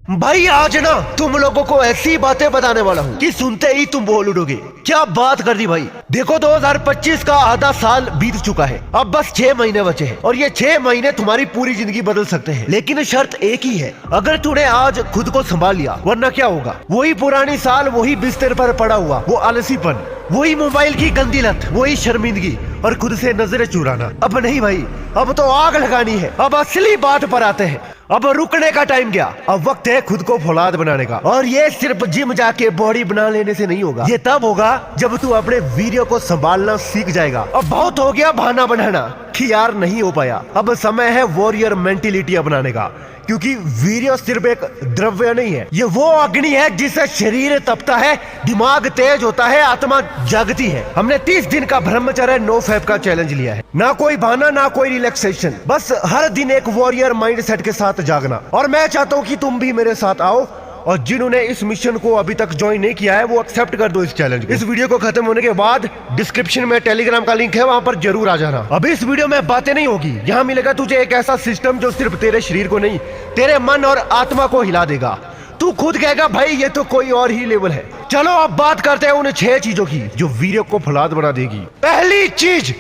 भाई आज ना तुम लोगों को ऐसी बातें बताने वाला हूँ कि सुनते ही तुम बोल उठोगे। क्या बात कर दी भाई। देखो 2025 का आधा साल बीत चुका है, अब बस 6 महीने बचे हैं और ये 6 महीने तुम्हारी पूरी जिंदगी बदल सकते हैं। लेकिन शर्त एक ही है, अगर तूने आज खुद को संभाल लिया, वरना क्या होगा, वही पुरानी साल, वही बिस्तर पर पड़ा हुआ वो आलसीपन, वही मोबाइल की गंदी लत, वही शर्मिंदगी और खुद से नजरें चुराना। अब नहीं भाई, अब तो आग लगानी है। अब असली बात पर आते हैं। अब रुकने का टाइम गया, अब वक्त है खुद को फौलाद बनाने का। और ये सिर्फ जिम जाके बॉडी बना लेने से नहीं होगा, ये तब होगा जब तू अपने वीडियो को संभालना सीख जाएगा। अब बहुत हो गया बहाना बनाना कि यार नहीं हो पाया, अब समय है वॉरियर मेंटेलिटी अपनाने का। क्योंकि वीडियो सिर्फ एक द्रव्य नहीं है, ये वो अग्नि है जिससे शरीर तपता है, दिमाग तेज होता है, आत्मा जागती है। हमने 30 दिन का ब्रह्मचर्य नो फैप का चैलेंज लिया है। ना कोई बहाना, ना कोई रिलैक्सेशन, बस हर दिन एक वॉरियर माइंड सेट के साथ जागना। और मैं चाहता हूँ कि तुम भी मेरे साथ आओ, और जिन्होंने इस मिशन को अभी तक ज्वाइन नहीं किया है वो एक्सेप्ट कर दो इस चैलेंज को। इस वीडियो को खत्म होने के बाद डिस्क्रिप्शन में टेलीग्राम का लिंक है, वहां पर जरूर आ जाना। अब इस वीडियो में बातें नहीं होगी, यहाँ मिलेगा तुझे एक ऐसा सिस्टम जो सिर्फ तेरे शरीर को नहीं, तेरे मन और आत्मा को हिला देगा। तू खुद कहेगा भाई ये तो कोई और ही लेवल है। चलो अब बात करते हैं उन 6 चीजों की जो वीडियो को फौलाद बना देगी। पहली चीज,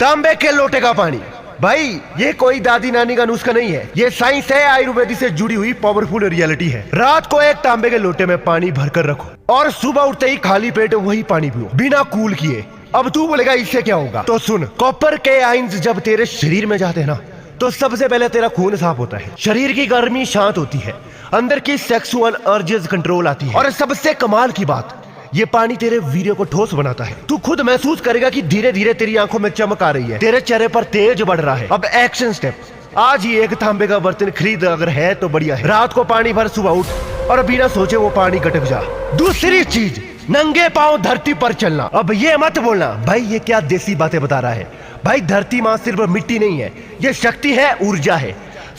तांबे के लोटे का पानी। भाई ये कोई दादी नानी का नुस्खा नहीं है, ये साइंस है, आयुर्वेद से जुड़ी हुई पावरफुल रियलिटी है। रात को एक तांबे के लोटे में पानी भरकर रखो और सुबह उठते ही खाली पेट वही पानी पियो, बिना कूल किए। अब तू बोलेगा इससे क्या होगा, तो सुन, कॉपर के आयंस जब तेरे शरीर में जाते हैं ना, तो सबसे पहले तेरा खून साफ होता है, शरीर की गर्मी शांत होती है, अंदर की सेक्सुअल अर्जेस कंट्रोल आती है। और सबसे कमाल की बात, ये पानी तेरे वीडियो को ठोस बनाता है। तू खुद महसूस करेगा कि धीरे धीरे तेरी आंखों में चमक आ रही है, तेरे चेहरे पर तेज बढ़ रहा है। अब एक्शन स्टेप, आज ही एक तांबे का बर्तन खरीद, अगर है तो बढ़िया है। रात को पानी भर, सुबह उठ और बिना सोचे वो पानी गटक जा। दूसरी चीज, नंगे पांव धरती पर चलना। अब ये मत बोलना भाई ये क्या देसी बातें बता रहा है। भाई धरती माँ सिर्फ मिट्टी नहीं है, ये शक्ति है, ऊर्जा है।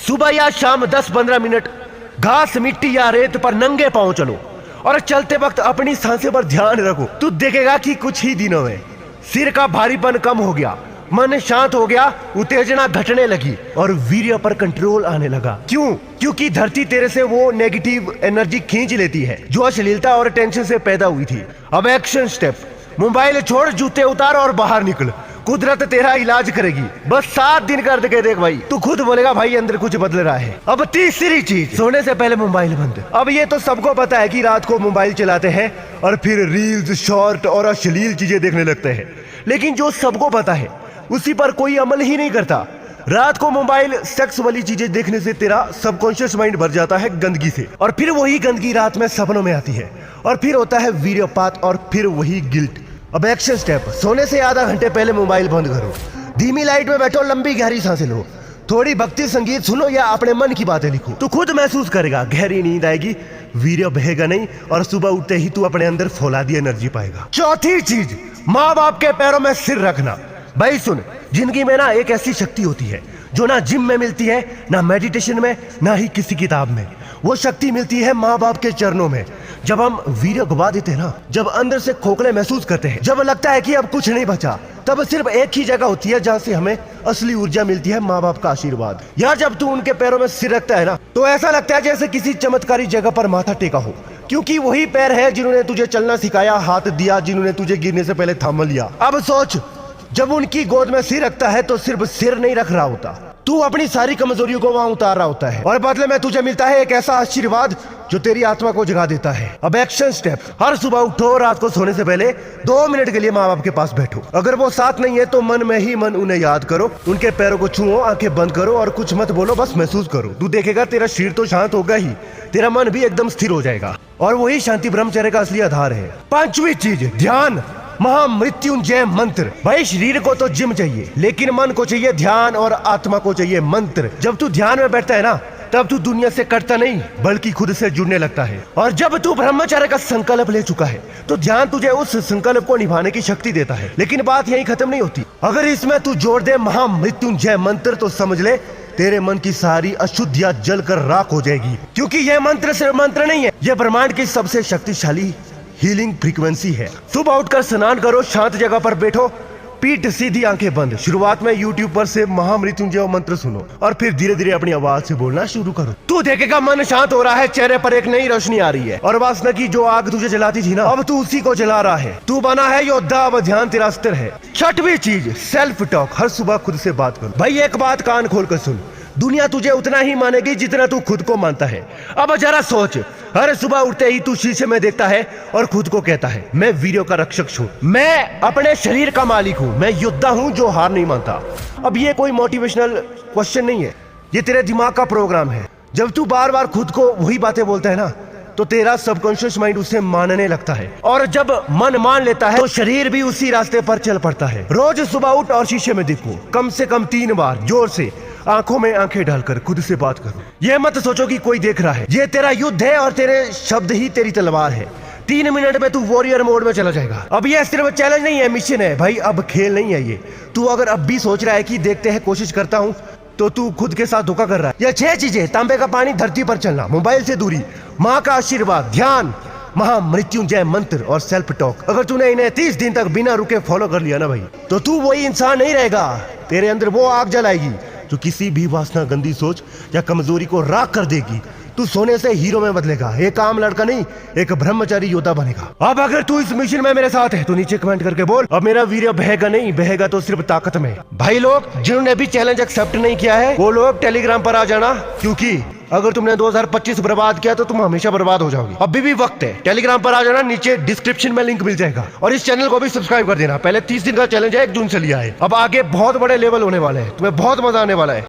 सुबह या शाम 10-15 मिनट घास, मिट्टी या रेत पर नंगे पांव चलो और चलते वक्त अपनी सांसें पर ध्यान रखो। तू देखेगा कि कुछ ही दिनों में सिर का भारीपन कम हो गया, मन शांत हो गया, उत्तेजना घटने लगी और वीर्य पर कंट्रोल आने लगा। क्यों? क्योंकि धरती तेरे से वो नेगेटिव एनर्जी खींच लेती है जो अश्लीलता और टेंशन से पैदा हुई थी। अब एक्शन स्टेप, मोबाइल छोड़, जूते उतार और बाहर निकल। कुदरत तेरा इलाज करेगी, बस 7 दिन कर दे देख भाई, तू खुद बोलेगा भाई अंदर कुछ बदल रहा है। अब तीसरी चीज, सोने से पहले मोबाइल बंद। अब ये तो सबको पता है कि रात को मोबाइल चलाते हैं और फिर रील्स, शॉर्ट और अश्लील चीजें देखने लगते हैं, लेकिन जो सबको पता है उसी पर कोई अमल ही नहीं करता। रात को मोबाइल, सेक्स वाली चीजें देखने से तेरा सबकॉन्शियस माइंड भर जाता है गंदगी से, और फिर वही गंदगी रात में सपनों में आती है, और फिर होता है वीर्यपात, और फिर वही गिल्ट। अब एक्शन स्टेप, सोने से आधा घंटे पहले मोबाइल बंद करो, धीमी लाइट में बैठो, लंबी गहरी सांसें लो, थोड़ी भक्ति संगीत सुनो या अपने मन की बातें लिखो। तू खुद महसूस करेगा, गहरी नींद आएगी, वीर्य बहेगा नहीं, और सुबह उठते ही तू अपने अंदर फौलादी एनर्जी पाएगा। चौथी चीज, माँ बाप के पैरों में सिर रखना। भाई सुन, जिंदगी में ना एक ऐसी शक्ति होती है जो ना जिम में मिलती है, ना मेडिटेशन में, ना ही किसी किताब में। वो शक्ति मिलती है माँ बाप के चरणों में। जब हम वीडियो गवा देते हैं ना, जब अंदर से खोखले महसूस करते हैं, जब लगता है कि अब कुछ नहीं बचा, तब सिर्फ एक ही जगह होती है जहाँ से हमें असली ऊर्जा मिलती है, माँ बाप का आशीर्वाद। यार जब तू उनके पैरों में सिर रखता है ना, तो ऐसा लगता है जैसे किसी चमत्कारी जगह पर माथा टेका हो, क्योंकि वही पैर है जिन्होंने तुझे चलना सिखाया, हाथ दिया, जिन्होंने तुझे गिरने से पहले थाम लिया। अब सोच, जब उनकी गोद में सिर रखता है तो सिर्फ सिर नहीं रख रहा होता, तू अपनी सारी कमजोरियों को वहां उतार रहा होता है, और बदले में तुझे मिलता है एक ऐसा आशीर्वाद जो तेरी आत्मा को जगा देता है। अब एक्शन स्टेप, हर सुबह उठो, रात को सोने से पहले 2 मिनट के लिए माँ बाप के पास बैठो। अगर वो साथ नहीं है तो मन में ही मन उन्हें याद करो, उनके पैरों को छुओ, आंखें बंद करो और कुछ मत बोलो, बस महसूस करो। तू देखेगा तेरा शरीर तो शांत होगा ही, तेरा मन भी एकदम स्थिर हो जाएगा, और वही शांति ब्रह्मचर्य का असली आधार है। 5वीं चीज, ध्यान, महामृत्युंजय मंत्र। भाई शरीर को तो जिम चाहिए, लेकिन मन को चाहिए ध्यान और आत्मा को चाहिए मंत्र। जब तू ध्यान में बैठता है ना, तब तू दुनिया से कटता नहीं बल्कि खुद से जुड़ने लगता है। और जब तू ब्रह्मचर्य का संकल्प ले चुका है तो ध्यान तुझे उस संकल्प को निभाने की शक्ति देता है। लेकिन बात यही खत्म नहीं होती, अगर इसमें तू जोड़ दे महामृत्युंजय मंत्र, तो समझ ले तेरे मन की सारी अशुद्धियां जलकर राख हो जाएगी। क्योंकि यह मंत्र सिर्फ मंत्र नहीं है, यह ब्रह्मांड की सबसे शक्तिशाली हीलिंग फ्रीक्वेंसी है। सुबह उठकर स्नान करो, शांत जगह पर बैठो, पीठ सीधी आंखें बंद। शुरुआत में यूट्यूब पर से महामृत्युंजय मंत्र सुनो और फिर धीरे धीरे अपनी आवाज से बोलना शुरू करो। तू देखेगा मन शांत हो रहा है, चेहरे पर एक नई रोशनी आ रही है और वासना की जो आग तुझे जलाती थी ना, अब तू उसी को जला रहा है। तू बना है योद्धा, अब ध्यान तेरा अस्त्र है। छठवीं चीज, सेल्फ टॉक। हर सुबह खुद से बात करो। भाई एक बात कान खोल कर सुन, दुनिया तुझे उतना ही मानेगी जितना तू खुद को मानता है। अब जरा सोच, हर सुबह उठते ही तू शीशे में देखता है और खुद को कहता है मैं वीरों का रक्षक हूँ, मैं अपने शरीर का मालिक हूँ, मैं योद्धा हूँ जो हार नहीं मानता। अब ये कोई मोटिवेशनल क्वेश्चन नहीं है, ये तेरे दिमाग का प्रोग्राम है। जब तू बार बार खुद को वही बातें बोलता है ना, तो तेरा सबकॉन्शियस माइंड उसे मानने लगता है और जब मन मान लेता है तो शरीर भी उसी रास्ते पर चल पड़ता है। रोज सुबह उठ और शीशे में देखो, कम से कम 3 बार जोर से आंखों में आंखें डालकर खुद से बात करो। ये मत सोचो कि कोई देख रहा है, ये तेरा युद्ध है और तेरे शब्द ही तेरी तलवार है। 3 मिनट में तू वॉरियर मोड में चला जाएगा। अब ये सिर्फ चैलेंज नहीं है, मिशन है भाई, अब खेल नहीं है ये। तू अगर अब भी सोच रहा है कि देखते हैं कोशिश करता हूँ, तो तू खुद के साथ धोखा कर रहा है। ये 6 चीजें, तांबे का पानी, धरती पर चलना, मोबाइल से दूरी, माँ का आशीर्वाद, ध्यान, महामृत्युंजय मंत्र और सेल्फ टॉक। अगर तूने इन्हें 30 दिन तक बिना रुके फॉलो कर लिया ना भाई, तो तू वही इंसान नहीं रहेगा। तेरे अंदर वो आग जलाएगी जो किसी भी वासना, गंदी सोच या कमजोरी को राख कर देगी। तू सोने से हीरो में बदलेगा, एक आम लड़का नहीं, एक ब्रह्मचारी योद्धा बनेगा। अब अगर तू इस मिशन में मेरे साथ है तो नीचे कमेंट करके बोल, अब मेरा वीर्य बहेगा नहीं, बहेगा तो सिर्फ ताकत में। भाई लोग जिन्होंने भी चैलेंज एक्सेप्ट नहीं किया है वो लोग टेलीग्राम पर आ जाना, क्योंकि अगर तुमने 2025 बर्बाद किया तो तुम हमेशा बर्बाद हो जाओगे। अभी भी वक्त है, टेलीग्राम पर आ जाना, नीचे डिस्क्रिप्शन में लिंक मिल जाएगा। और इस चैनल को भी सब्सक्राइब कर देना। पहले 30 दिन का चैलेंज है, 1 जून से लिया है, अब आगे बहुत बड़े लेवल होने वाले हैं, तुम्हें बहुत मजा आने वाला है।